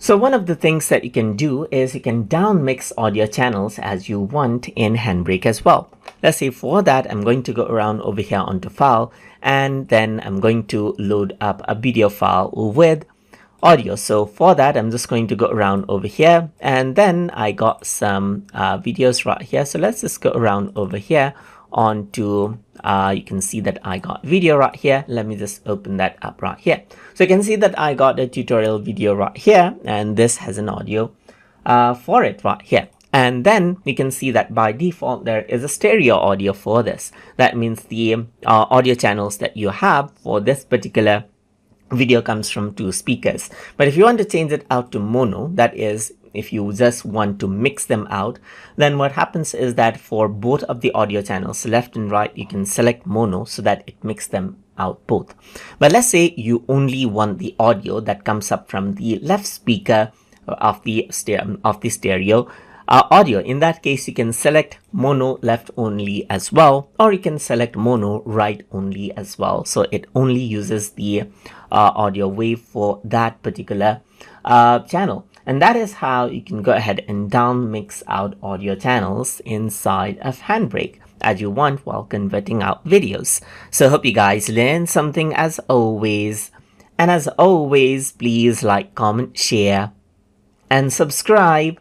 So one of the things that you can do is you can downmix audio channels as you want in Handbrake as well. Let's say for that, I'm going to go around over here onto file, and then I'm going to load up a video file with audio. So for that, I'm just going to go around over here, and then I got some videos right here. So let's just go around over here onto you can see that I got video right here. Let me just open that up right here. So you can see that I got a tutorial video right here, and this has an audio for it right here. And then you can see that by default there is a stereo audio for this. That means the audio channels that you have for this particular video comes from two speakers. But if you want to change it out to mono, that is, if you just want to mix them out, then what happens is that for both of the audio channels, left and right, you can select mono so that it mixes them out both. But let's say you only want the audio that comes up from the left speaker of the stereo audio. In that case, you can select mono left only as well, or you can select mono right only as well. So it only uses the audio wave for that particular channel. And that is how you can go ahead and down mix out audio channels inside of Handbrake as you want while converting out videos. So hope you guys learned something as always. And as always, please like, comment, share, and subscribe.